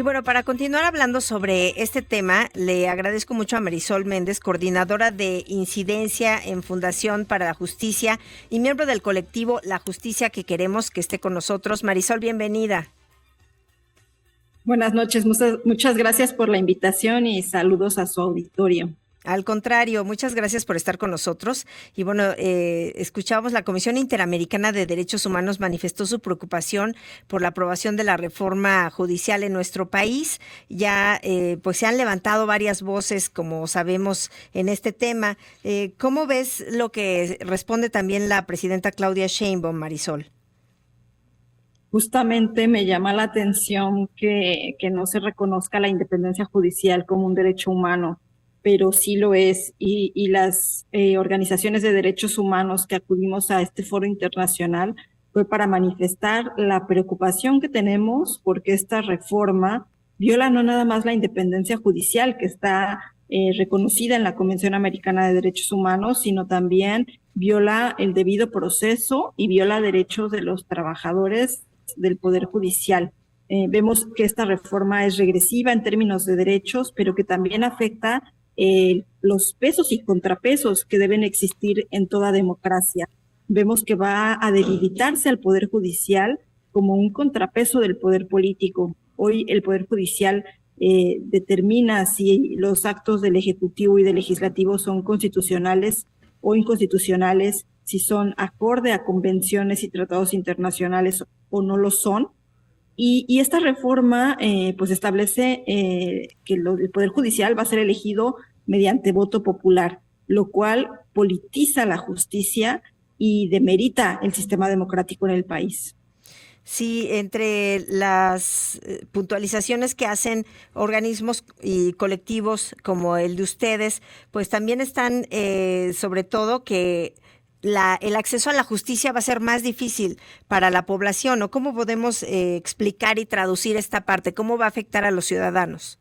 bueno, para continuar hablando sobre este tema, le agradezco mucho a Marisol Méndez, coordinadora de incidencia en Fundación para la Justicia y miembro del colectivo La Justicia que Queremos, que esté con nosotros. Marisol, bienvenida. Buenas noches, muchas gracias por la invitación y saludos a su auditorio. Al contrario, muchas gracias por estar con nosotros. Y bueno, escuchábamos, la Comisión Interamericana de Derechos Humanos manifestó su preocupación por la aprobación de la reforma judicial en nuestro país. Ya pues se han levantado varias voces, como sabemos, en este tema. ¿Cómo ves lo que responde también la presidenta Claudia Sheinbaum, Marisol? Justamente me llama la atención que no se reconozca la independencia judicial como un derecho humano, pero sí lo es, y las organizaciones de derechos humanos que acudimos a este foro internacional fue para manifestar la preocupación que tenemos porque esta reforma viola no nada más la independencia judicial que está reconocida en la Convención Americana de Derechos Humanos, sino también viola el debido proceso y viola derechos de los trabajadores del Poder Judicial. Vemos que esta reforma es regresiva en términos de derechos, pero que también afecta los pesos y contrapesos que deben existir en toda democracia. Vemos que va a debilitarse al Poder Judicial como un contrapeso del poder político. Hoy el Poder Judicial determina si los actos del Ejecutivo y del Legislativo son constitucionales o inconstitucionales, si son acorde a convenciones y tratados internacionales o no lo son. Y esta reforma pues establece que el Poder Judicial va a ser elegido mediante voto popular, lo cual politiza la justicia y demerita el sistema democrático en el país. Sí, entre las puntualizaciones que hacen organismos y colectivos como el de ustedes, pues también están sobre todo que el acceso a la justicia va a ser más difícil para la población, ¿o cómo podemos explicar y traducir esta parte? ¿Cómo va a afectar a los ciudadanos?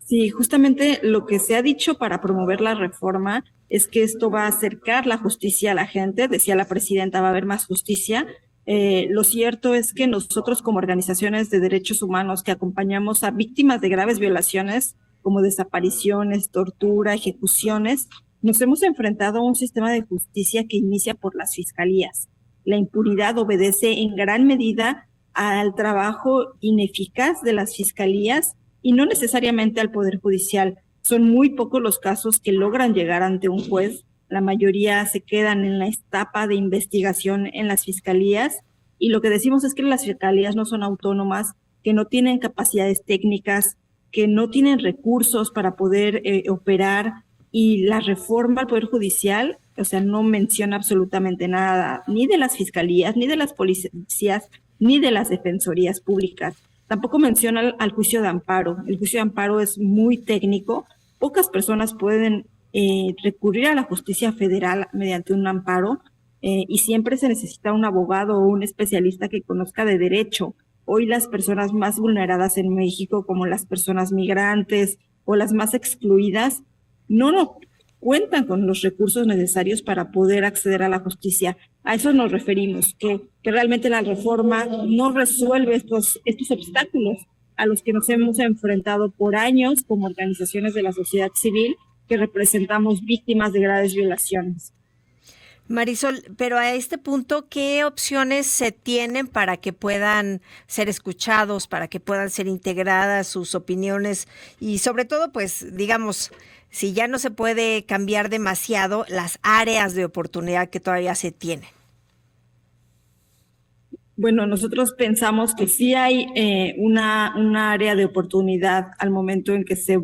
Sí, justamente lo que se ha dicho para promover la reforma es que esto va a acercar la justicia a la gente. Decía la presidenta, va a haber más justicia. Lo cierto es que nosotros como organizaciones de derechos humanos que acompañamos a víctimas de graves violaciones como desapariciones, tortura, ejecuciones, nos hemos enfrentado a un sistema de justicia que inicia por las fiscalías. La impunidad obedece en gran medida al trabajo ineficaz de las fiscalías y no necesariamente al Poder Judicial. Son muy pocos los casos que logran llegar ante un juez. La mayoría se quedan en la etapa de investigación en las fiscalías, y lo que decimos es que las fiscalías no son autónomas, que no tienen capacidades técnicas, que no tienen recursos para poder operar, y la reforma al Poder Judicial, o sea, no menciona absolutamente nada, ni de las fiscalías, ni de las policías, ni de las defensorías públicas. Tampoco menciona al juicio de amparo. El juicio de amparo es muy técnico. Pocas personas pueden recurrir a la justicia federal mediante un amparo, y siempre se necesita un abogado o un especialista que conozca de derecho. Hoy las personas más vulneradas en México, como las personas migrantes o las más excluidas, no cuentan con los recursos necesarios para poder acceder a la justicia. A eso nos referimos, que realmente la reforma no resuelve estos obstáculos a los que nos hemos enfrentado por años como organizaciones de la sociedad civil que representamos víctimas de graves violaciones. Marisol, pero a este punto, ¿qué opciones se tienen para que puedan ser escuchados, para que puedan ser integradas sus opiniones y sobre todo, pues, digamos, si ya no se puede cambiar demasiado, las áreas de oportunidad que todavía se tienen? Bueno, nosotros pensamos que sí hay una área de oportunidad al momento en que se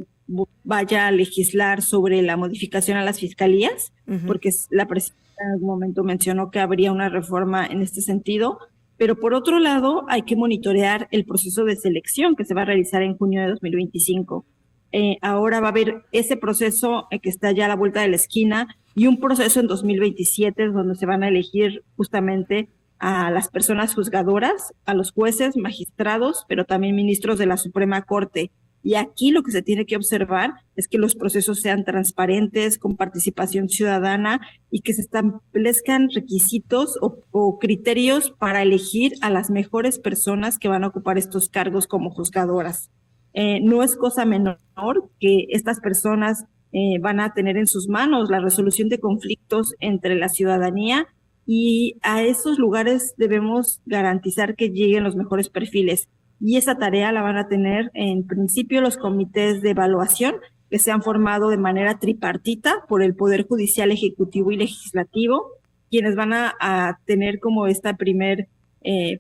vaya a legislar sobre la modificación a las fiscalías, porque la presidenta en algún momento mencionó que habría una reforma en este sentido, pero por otro lado hay que monitorear el proceso de selección que se va a realizar en junio de 2025. Ahora va a haber ese proceso que está ya a la vuelta de la esquina, y un proceso en 2027 donde se van a elegir justamente a las personas juzgadoras, a los jueces, magistrados, pero también ministros de la Suprema Corte. Y aquí lo que se tiene que observar es que los procesos sean transparentes, con participación ciudadana y que se establezcan requisitos o criterios para elegir a las mejores personas que van a ocupar estos cargos como juzgadoras. No es cosa menor que estas personas van a tener en sus manos la resolución de conflictos entre la ciudadanía y a esos lugares debemos garantizar que lleguen los mejores perfiles. Y esa tarea la van a tener en principio los comités de evaluación que se han formado de manera tripartita por el Poder Judicial, Ejecutivo y Legislativo, quienes van a tener como esta primer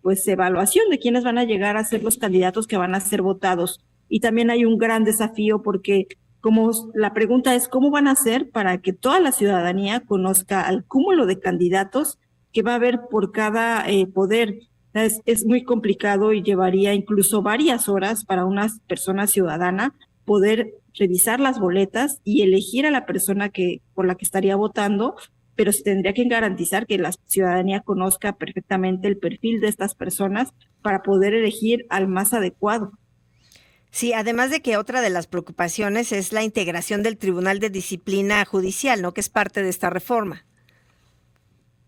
pues evaluación de quiénes van a llegar a ser los candidatos que van a ser votados. Y también hay un gran desafío porque como la pregunta es cómo van a hacer para que toda la ciudadanía conozca al cúmulo de candidatos que va a haber por cada poder. Es muy complicado y llevaría incluso varias horas para una persona ciudadana poder revisar las boletas y elegir a la persona por la que estaría votando, pero se tendría que garantizar que la ciudadanía conozca perfectamente el perfil de estas personas para poder elegir al más adecuado. Sí, además de que otra de las preocupaciones es la integración del Tribunal de Disciplina Judicial, ¿no? Que es parte de esta reforma.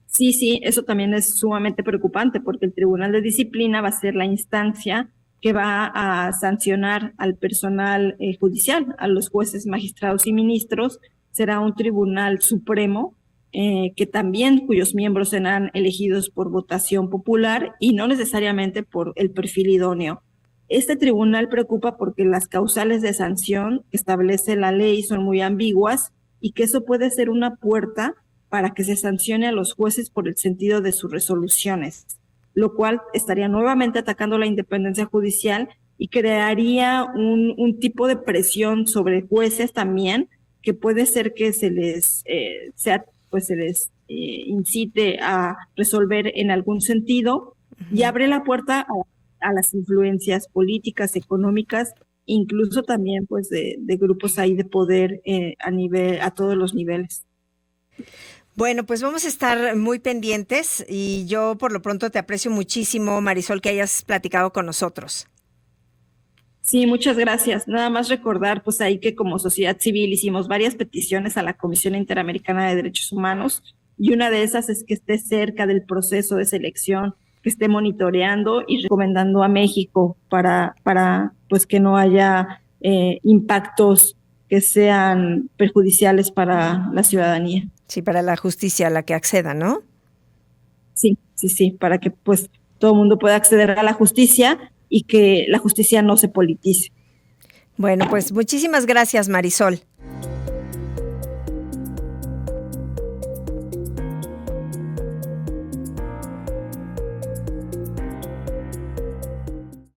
Sí, eso también es sumamente preocupante porque el Tribunal de Disciplina va a ser la instancia que va a sancionar al personal judicial, a los jueces, magistrados y ministros. Será un tribunal supremo que también cuyos miembros serán elegidos por votación popular y no necesariamente por el perfil idóneo. Este tribunal preocupa porque las causales de sanción que establece la ley son muy ambiguas y que eso puede ser una puerta para que se sancione a los jueces por el sentido de sus resoluciones, lo cual estaría nuevamente atacando la independencia judicial y crearía un tipo de presión sobre jueces también, que puede ser que se les incite a resolver en algún sentido y abre la puerta a las influencias políticas, económicas, incluso también pues de grupos ahí de poder a todos los niveles. Bueno, pues vamos a estar muy pendientes y yo por lo pronto te aprecio muchísimo, Marisol, que hayas platicado con nosotros. Sí, muchas gracias. Nada más recordar, pues ahí que como sociedad civil hicimos varias peticiones a la Comisión Interamericana de Derechos Humanos y una de esas es que esté cerca del proceso de selección, que esté monitoreando y recomendando a México para pues que no haya impactos que sean perjudiciales para la ciudadanía. Sí, para la justicia a la que acceda, ¿no? Sí, para que pues todo el mundo pueda acceder a la justicia y que la justicia no se politice. Bueno, pues muchísimas gracias, Marisol.